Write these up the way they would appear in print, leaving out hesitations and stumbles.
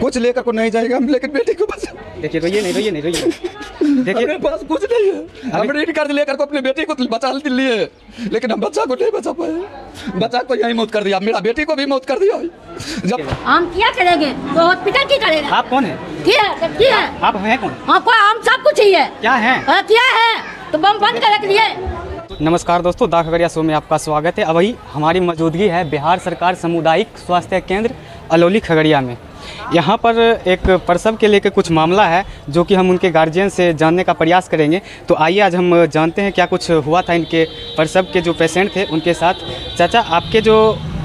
कुछ लेकर को नहीं जाएगा हम, लेकिन बेटी को बचा। देखिए रोइए नहीं, रोइए नहीं, रोइए। देखिए हमारे पास कुछ नहीं है, हम ऋण कर्ज लेकर को अपनी बेटी को बचा लिए, लेकिन हम बच्चा को नहीं बचा पाए। बच्चा को यही मौत कर दिया, मेरा बेटी को भी मौत कर दिया। जब हम क्या करेंगे तो हॉस्पिटल की करेगा। आप कौन है? ठीक है आप हैं कौन? हमको हम सब कुछ ही है। क्या है? क्या है तो बम बंद कर रख दिए। नमस्कार दोस्तों, दा खगड़िया शो में आपका स्वागत है। अभी हमारी मौजूदगी है बिहार सरकार सामुदायिक स्वास्थ्य केंद्र अलौली खगड़िया में। यहाँ पर एक प्रसव के लेकर कुछ मामला है जो कि हम उनके गार्जियन से जानने का प्रयास करेंगे। तो आइए आज हम जानते हैं क्या कुछ हुआ था इनके प्रसव के जो पेशेंट थे उनके साथ। चाचा, आपके जो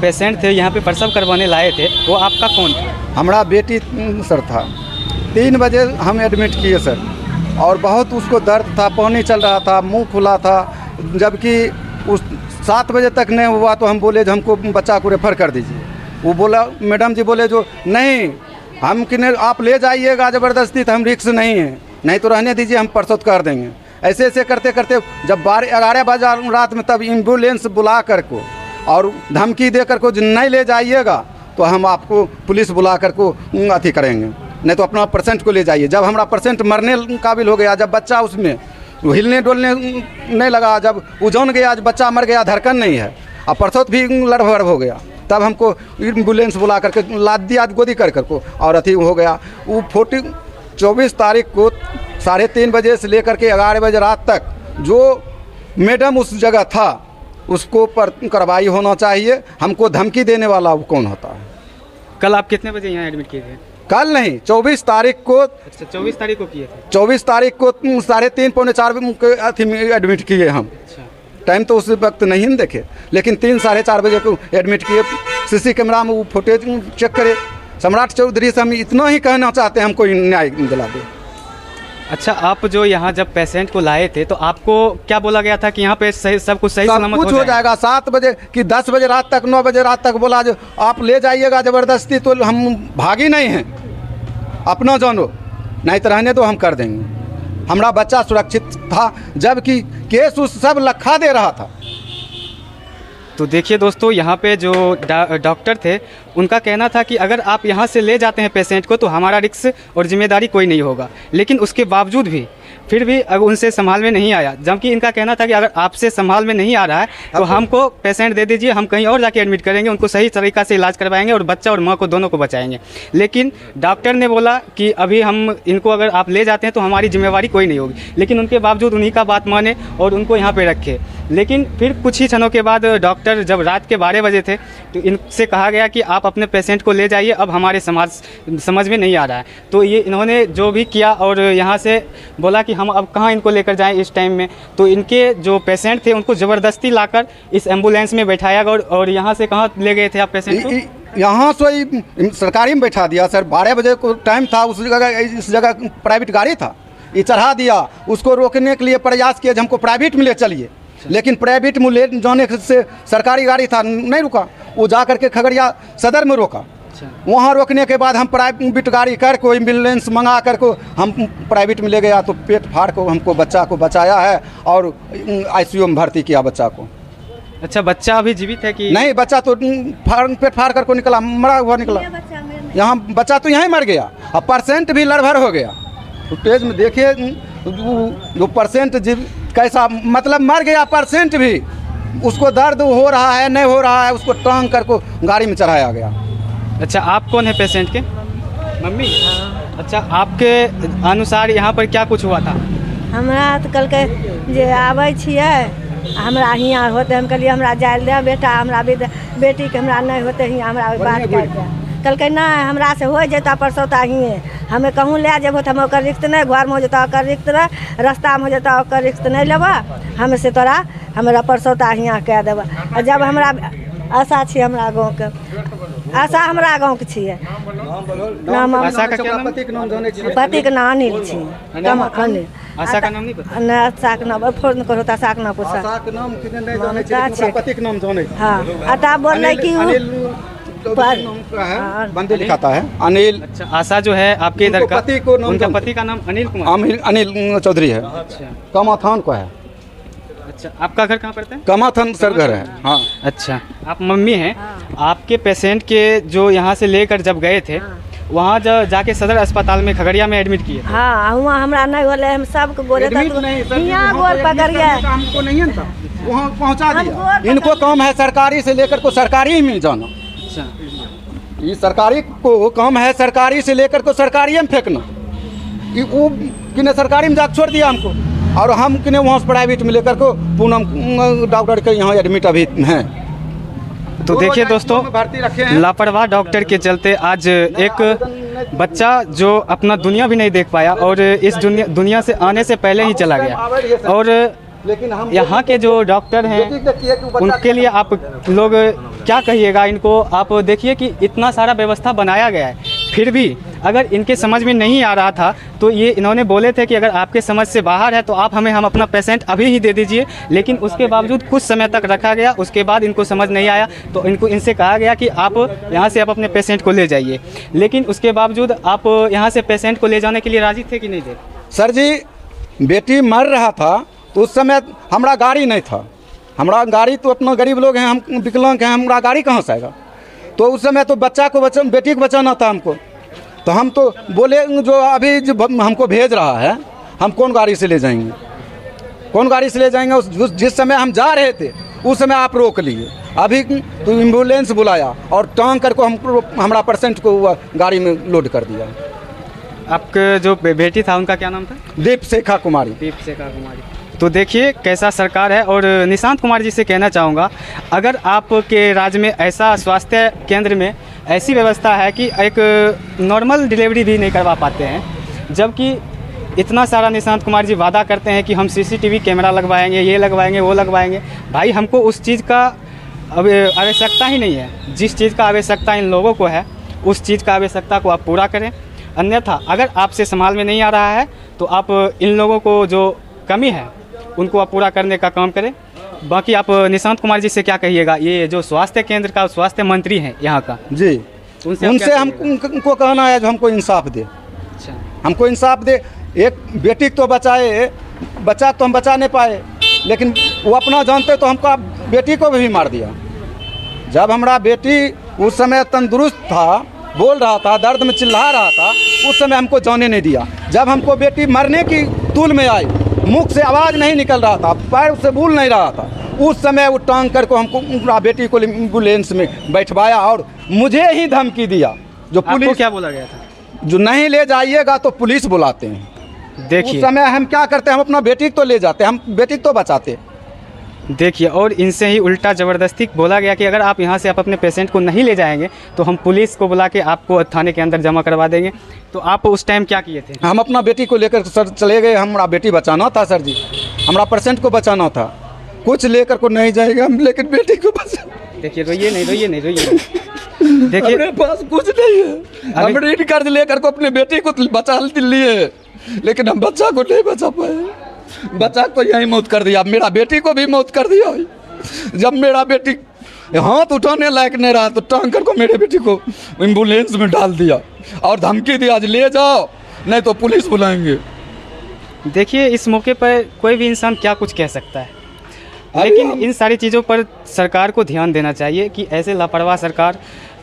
पेशेंट थे यहाँ पे प्रसव करवाने लाए थे वो आपका कौन था? हमारा बेटी सर था। 3 बजे हम एडमिट किए सर, और बहुत उसको दर्द था, पानी चल रहा था, मुंह खुला था। जबकि उस 7 बजे तक नहीं हुआ तो हम बोले हमको बच्चा को रेफ़र कर दीजिए। वो बोला, मैडम जी बोले जो नहीं, हम किन्हें आप ले जाइएगा ज़बरदस्ती, तो हम रिक्स नहीं है, नहीं तो रहने दीजिए, हम परसों कर देंगे। ऐसे ऐसे करते करते जब 11 बजे रात में तब एम्बुलेंस बुला कर को और धमकी दे कर को नहीं ले जाइएगा तो हम आपको पुलिस बुला कर को अथी करेंगे, नहीं तो अपना पेशेंट को ले जाइए। जब हमारा पेशेंट मरने काबिल हो गया, जब बच्चा उसमें हिलने डोलने नहीं लगा, जब वो जान गया आज बच्चा मर गया, धड़कन नहीं है, और परसों भी लड़भड़ हो गया, तब हमको एम्बुलेंस बुला करके लाद दिया गोदी कर को, और अथी हो गया। वो 24 तारीख को 3:30 बजे से लेकर के 11 बजे रात तक जो मैडम उस जगह था उसको पर कार्रवाई होना चाहिए। हमको धमकी देने वाला वो कौन होता है? कल आप कितने बजे यहाँ एडमिट किए थे? कल नहीं, 24 तारीख को। अच्छा, 24 तारीख को किए थे? 24 तारीख को 3:30 पौने 4 के अथी में एडमिट किए हम। अच्छा, टाइम तो उस वक्त नहीं देखे, लेकिन 3 साढ़े 4 बजे को एडमिट किए। सीसी कैमरा में वो फुटेज चेक करे। सम्राट चौधरी से हम इतना ही कहना चाहते हैं, हमको न्याय दिला दे। अच्छा, आप जो यहाँ जब पेशेंट को लाए थे तो आपको क्या बोला गया था कि यहाँ पे सही सब कुछ सही सलामत कुछ हो जाएगा? 7 बजे कि 10 बजे रात तक, 9 बजे रात तक बोला जो आप ले जाइएगा ज़बरदस्ती, तो हम भागी नहीं हैं, अपना जानो, नहीं तो रहने दो, हम कर देंगे। हमारा बच्चा सुरक्षित था, जबकि केस उस सब लखा दे रहा था। तो देखिए दोस्तों, यहाँ पे जो डॉक्टर थे उनका कहना था कि अगर आप यहाँ से ले जाते हैं पेशेंट को तो हमारा रिस्क और जिम्मेदारी कोई नहीं होगा, लेकिन उसके बावजूद भी फिर भी अगर उनसे संभाल में नहीं आया, जबकि इनका कहना था कि अगर आपसे संभाल में नहीं आ रहा है तो हमको पेशेंट दे दीजिए, हम कहीं और जाके एडमिट करेंगे, उनको सही तरीक़ा से इलाज करवाएंगे और बच्चा और माँ को दोनों को बचाएंगे। लेकिन डॉक्टर ने बोला कि अभी हम इनको अगर आप ले जाते हैं तो हमारी जिम्मेवारी कोई नहीं होगी, लेकिन उनके बावजूद उन्हीं का बात माने और उनको यहाँ पर रखे। लेकिन फिर कुछ ही क्षणों के बाद डॉक्टर जब रात के 12 बजे थे तो इनसे कहा गया कि आप अपने पेशेंट को ले जाइए, अब हमारे समझ में नहीं आ रहा है। तो ये इन्होंने जो भी किया और यहाँ से बोला कि हम अब कहाँ इनको लेकर जाएं इस टाइम में। तो इनके जो पेशेंट थे उनको ज़बरदस्ती लाकर इस एम्बुलेंस में बैठाया गया। और यहाँ से कहाँ ले गए थे आप पेशेंट को? यहाँ से सरकारी में बैठा दिया सर। 12 बजे को टाइम था, उस जगह इस जगह प्राइवेट गाड़ी था, ये चढ़ा दिया। उसको रोकने के लिए प्रयास किया, हमको प्राइवेट में ले चलिए, लेकिन प्राइवेट में ले जाने से सरकारी गाड़ी था, नहीं रुका। वो जा करके खगड़िया सदर में रोका। वहाँ रोकने के बाद हम प्राइवेट गाड़ी कर को एम्बुलेंस मंगा कर को हम प्राइवेट में ले गया, तो पेट फाड़ को हमको बच्चा को बचाया है और ICU में भर्ती किया बच्चा को। अच्छा, बच्चा अभी जीवित है कि नहीं? बच्चा तो पेट फाड़ कर को निकला, मरा हुआ निकला। यहाँ बच्चा तो यहीं मर गया और पेशेंट भी लड़भड़ हो गया। तो पेज में देखिए जो पेशेंट कैसा, मतलब मर गया पेशेंट भी, उसको दर्द हो रहा है नहीं हो रहा है, उसको टांग कर को गाड़ी में चढ़ाया गया। अच्छा, आप कौन है पेशेंट के? मम्मी? अच्छा, आपके अनुसार यहाँ पर क्या कुछ हुआ था? हमरा तो कल के जे आबै छियै, हमरा हियाँ होते, हम कहलिए हमरा जाए दे बेटा, हमरा बेटी के हमरा नहीं होते, हियाँ हमरा बात कर दे। कल के नहीं, हमरा से हो जता परसौता हिए, हमें कहूँ ले जेबो तो हम ओकर रिश्त नहीं, घर में हो जता ओकर रिश्त नहीं, रास्ता में हो जता ओकर रिश्त नहीं लेबा, हमें से तोरा हमरा परसौता हियाँ कह देबा। और जब हमरा आशा छी, हमरा गाँव के आशा, हमरा गाँव के छियै। नाम आशा का क्या नाम? पति के नाम अनिल छी। अनिल। आशा का नाम नहीं पता? नहीं, आशा के नाम फोन करो तो आशा के नाम पूछा। आशा के नाम किने नहीं जाने चाहिए, पति के नाम जाने। हाँ, अता बोल रहे कि बंदे लिखाता है अनिल। अच्छा, आशा जो है आपके इधर का, पति को उनका पति का नाम अनिल कुमार, अनिल चौधरी है। अच्छा, कमाथान को है। अच्छा, आपका घर कहाँ पड़ता है? कमाथान सर घर है। हाँ। अच्छा, आप मम्मी हैं। आपके पेशेंट के जो यहाँ से लेकर जब गए थे वहाँ जाके सदर अस्पताल में खगड़िया में एडमिट किए। हाँ हुआ हमरा नहीं होले, हम सबको बोले एडमिट नहीं सर जी, यहाँ वहाँ गोल पर पकड़ एडमिट गया। करने का हमको नहीं है था, वहाँ पहुँचा हम दिया। गोल इनको काम है सरकारी से लेकर को सरकारी ही मिल जाना। अच्छा, ये सरकारी को काम है सरकारी से लेकर को सरकारी में फेंकना। ये वो किने सरकारी में जाकर छोड़ दिया हमको, और हम किने वहाँ से प्राइवेट में लेकर को पूनम डॉक्टर के यहाँ एडमिट अभी हैं। तो देखिए दोस्तों, भर्ती रखे हैं। लापरवाह डॉक्टर के चलते आज एक बच्चा जो अपना दुनिया भी नहीं देख पाया और इस दुनिया से आने से पहले ही चला गया। और लेकिन हम यहाँ के जो डॉक्टर हैं उनके लिए आप लोग क्या कहिएगा इनको? आप देखिए कि इतना सारा व्यवस्था बनाया गया है, फिर भी अगर इनके समझ में नहीं आ रहा था तो ये इन्होंने बोले थे कि अगर आपके समझ से बाहर है तो आप हम अपना पेशेंट अभी ही दे दीजिए। लेकिन उसके बावजूद कुछ समय तक रखा गया, उसके बाद इनको समझ नहीं आया तो इनसे कहा गया कि आप यहाँ से आप अपने पेशेंट को ले जाइए। लेकिन उसके बावजूद आप यहाँ से पेशेंट को ले जाने के लिए राजी थे कि नहीं थे? सर जी, बेटी मर रहा था तो उस समय हमारा गाड़ी नहीं था। हमारा गाड़ी तो अपना गरीब लोग हैं, हम विकलांग हैं, हमारा गाड़ी कहाँ से आएगा? तो उस समय तो बेटी को बचाना था हमको। तो हम तो बोले जो अभी जो हमको भेज रहा है, हम कौन गाड़ी से ले जाएंगे, कौन गाड़ी से ले जाएंगे? जिस समय हम जा रहे थे उस समय आप रोक लिए। अभी तो एम्बुलेंस बुलाया और टांग कर को हमारा पेशेंट को गाड़ी में लोड कर दिया। आपके जो बेटी था उनका क्या नाम था? दीपशिखा कुमारी। दीपशिखा कुमारी। तो देखिए कैसा सरकार है। और निशांत कुमार जी से कहना चाहूँगा, अगर आपके राज्य में ऐसा स्वास्थ्य केंद्र में ऐसी व्यवस्था है कि एक नॉर्मल डिलीवरी भी नहीं करवा पाते हैं, जबकि इतना सारा निशांत कुमार जी वादा करते हैं कि हम सीसीटीवी कैमरा लगवाएंगे, ये लगवाएंगे, वो लगवाएंगे। भाई हमको उस चीज़ का अब आवश्यकता ही नहीं है। जिस चीज़ का आवश्यकता इन लोगों को है उस चीज़ का आवश्यकता को आप पूरा करें। अन्यथा अगर आपसे संभाल में नहीं आ रहा है तो आप इन लोगों को जो कमी है उनको आप पूरा करने का काम करें। बाकी आप निशांत कुमार जी से क्या कहिएगा? ये जो स्वास्थ्य केंद्र का स्वास्थ्य मंत्री हैं यहाँ का जी, उनसे हम उनको कहना है जो हमको इंसाफ दे। अच्छा, हमको इंसाफ दे। एक बेटी तो बचाए, बच्चा तो हम बचा नहीं पाए, लेकिन वो अपना जानते तो हमको बेटी को भी मार दिया। जब हमारा बेटी उस समय तंदुरुस्त था, बोल रहा था, दर्द में चिल्ला रहा था, उस समय हमको जाने नहीं दिया। जब हमको बेटी मरने की तूल में आई, मुख से आवाज़ नहीं निकल रहा था, पैर से बोल नहीं रहा था, उस समय वो टांग कर को हमको बेटी को एम्बुलेंस में बैठवाया और मुझे ही धमकी दिया। जो पुलिस क्या बोला गया था? जो नहीं ले जाइएगा तो पुलिस बुलाते हैं। देखिए उस समय हम क्या करते हैं, हम अपना बेटी को ले जाते, हम बेटी को बचाते। देखिए, और इनसे ही उल्टा ज़बरदस्ती बोला गया कि अगर आप यहाँ से आप अपने पेशेंट को नहीं ले जाएंगे तो हम पुलिस को बुला के आपको थाने के अंदर जमा करवा देंगे। तो आप उस टाइम क्या किए थे? हम अपना बेटी को लेकर सर चले गए। हमारा बेटी बचाना था सर जी, हमारा पेशेंट को बचाना था। कुछ लेकर को नहीं जाएगा हम, लेकिन बेटी को बचा। देखिए, रोइए नहीं, रोइए नहीं, रोइए नहीं। देखिए हमारे पास कुछ नहीं है। हम ऋण कर्ज लेकर को अपने बेटी को बचा लिए, लेकिन हम बच्चा को नहीं बचा पाए। बच्चा को यही मौत कर दिया, मेरा बेटी को भी मौत कर दिया। जब मेरा बेटी हाथ उठाने लायक नहीं रहा तो टांग कर को मेरे बेटी को एम्बुलेंस में डाल दिया और धमकी दिया, आज ले जाओ नहीं तो पुलिस बुलाएंगे। देखिए, इस मौके पर कोई भी इंसान क्या कुछ कह सकता है, लेकिन इन सारी चीज़ों पर सरकार को ध्यान देना चाहिए कि ऐसे लापरवाह सरकार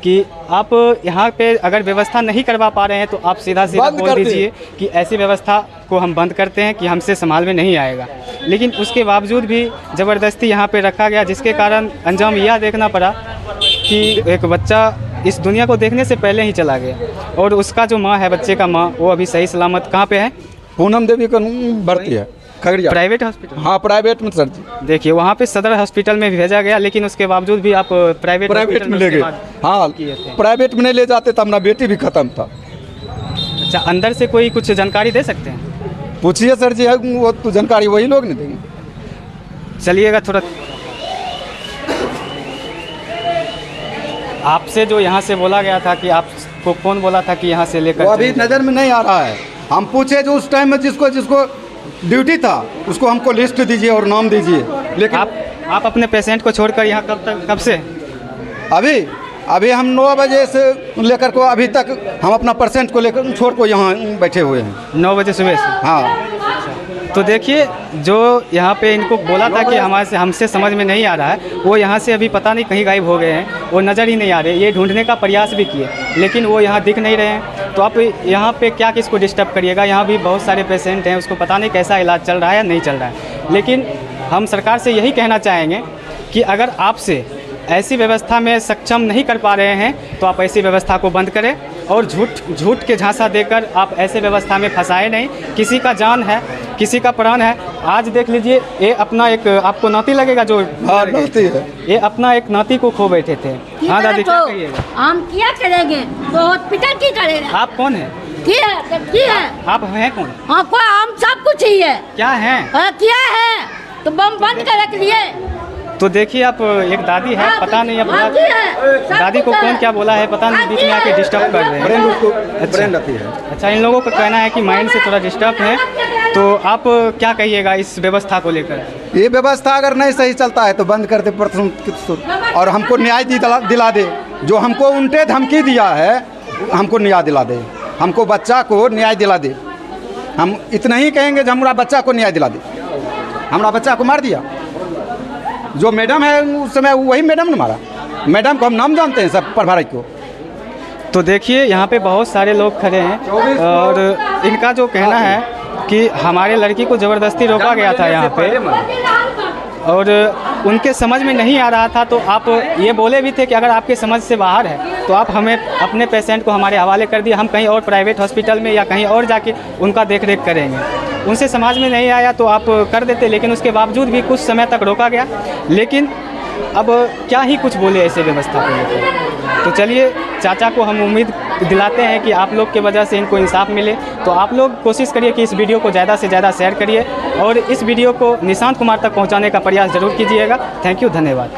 कि आप यहाँ पे अगर व्यवस्था नहीं करवा पा रहे हैं तो आप सीधा बोल दीजिए कि ऐसी व्यवस्था को हम बंद करते हैं कि हमसे संभाल में नहीं आएगा। लेकिन उसके बावजूद भी ज़बरदस्ती यहाँ पे रखा गया, जिसके कारण अंजाम यह देखना पड़ा कि एक बच्चा इस दुनिया को देखने से पहले ही चला गया। और उसका जो माँ है, बच्चे का माँ, वो अभी सही सलामत कहाँ पे है? पूनम देवी का भर्ती है खगड़िया प्राइवेट हॉस्पिटल। हाँ, प्राइवेट में सर जी। देखिए, वहाँ पे सदर हॉस्पिटल में भेजा गया, लेकिन उसके बावजूद भी आप प्राइवेट में ले गए। हाँ, प्राइवेट में नहीं ले जाते तो हमारा बेटी भी खत्म था। अच्छा, अंदर से कोई कुछ जानकारी दे सकते हैं? पूछिए सर जी, वो तो जानकारी वही लोग नहीं देंगे। चलिएगा थोड़ा। आपसे जो यहाँ से बोला गया था कि आपको कौन बोला था कि यहाँ से लेकर? वो अभी नज़र में नहीं आ रहा है। हम पूछे जो उस टाइम में जिसको ड्यूटी था उसको हमको लिस्ट दीजिए और नाम दीजिए। लेकिन आप अपने पेशेंट को छोड़कर यहाँ कब से? अभी हम 9 बजे से लेकर को अभी तक हम अपना पेशेंट को लेकर छोड़ को यहाँ बैठे हुए हैं। 9 बजे सुबह से? हाँ। तो देखिए, जो यहाँ पे इनको बोला था कि हमसे समझ में नहीं आ रहा है, वो यहाँ से अभी पता नहीं कहीं गायब हो गए हैं, वो नज़र ही नहीं आ रहे। ये ढूंढने का प्रयास भी किए, लेकिन वो यहाँ दिख नहीं रहे हैं। तो आप यहाँ पे क्या किसको डिस्टर्ब करिएगा, यहाँ भी बहुत सारे पेशेंट हैं, उसको पता नहीं कैसा इलाज चल रहा है या नहीं चल रहा है। लेकिन हम सरकार से यही कहना चाहेंगे कि अगर आपसे ऐसी व्यवस्था में सक्षम नहीं कर पा रहे हैं तो आप ऐसी व्यवस्था को बंद करें, और झूठ के झांसा देकर आप ऐसे व्यवस्था में फंसाए नहीं। किसी का जान है, किसी का प्राण है। आज देख लीजिए, ये अपना एक आपको नाती लगेगा जो नाती है, ये अपना एक नाती को खो बैठे थे। हाँ दादी, क्या कहिएगा? हम क्या करेंगे तो हॉस्पिटल की करेगा। आप कौन है? क्या है? आप हैं कौन? हम सब कुछ ही है। क्या हैं? क्या है तो बम बंद कर रख लिए। तो देखिए, आप एक दादी है, पता नहीं अब दादी को कौन क्या बोला है पता नहीं, बीच में आके डिस्टर्ब कर रहे हैं। अच्छा, इन लोगों का कहना है कि माइंड से थोड़ा डिस्टर्ब है। तो आप क्या कहिएगा इस व्यवस्था को लेकर? ये व्यवस्था अगर नहीं सही चलता है तो बंद कर दे प्रथम, और हमको न्याय दिला दे। जो हमको उल्टे धमकी दिया है, हमको न्याय दिला दे, हमको बच्चा को न्याय दिला दे। हम इतना ही कहेंगे, जो हमारा बच्चा को न्याय दिला दे। हमारा बच्चा को मार दिया, जो मैडम है उस समय वही मैडम ने मारा। मैडम को हम नाम जानते हैं सब प्रभारी को। तो देखिए, यहाँ पे बहुत सारे लोग खड़े हैं और इनका जो कहना है कि हमारे लड़की को ज़बरदस्ती रोका गया था यहाँ पे, और उनके समझ में नहीं आ रहा था। तो आप ये बोले भी थे कि अगर आपके समझ से बाहर है तो आप हमें अपने पेशेंट को हमारे हवाले कर दिए, हम कहीं और प्राइवेट हॉस्पिटल में या कहीं और जाके उनका देख रेख करेंगे। उनसे समझ में नहीं आया तो आप कर देते, लेकिन उसके बावजूद भी कुछ समय तक रोका गया। लेकिन अब क्या ही कुछ बोले ऐसे व्यवस्था को लेकर। तो चलिए, चाचा को हम उम्मीद दिलाते हैं कि आप लोग की वजह से इनको इंसाफ मिले। तो आप लोग कोशिश करिए कि इस वीडियो को ज़्यादा से ज़्यादा शेयर करिए और इस वीडियो को निशांत कुमार तक पहुंचाने का प्रयास ज़रूर कीजिएगा। थैंक यू, धन्यवाद।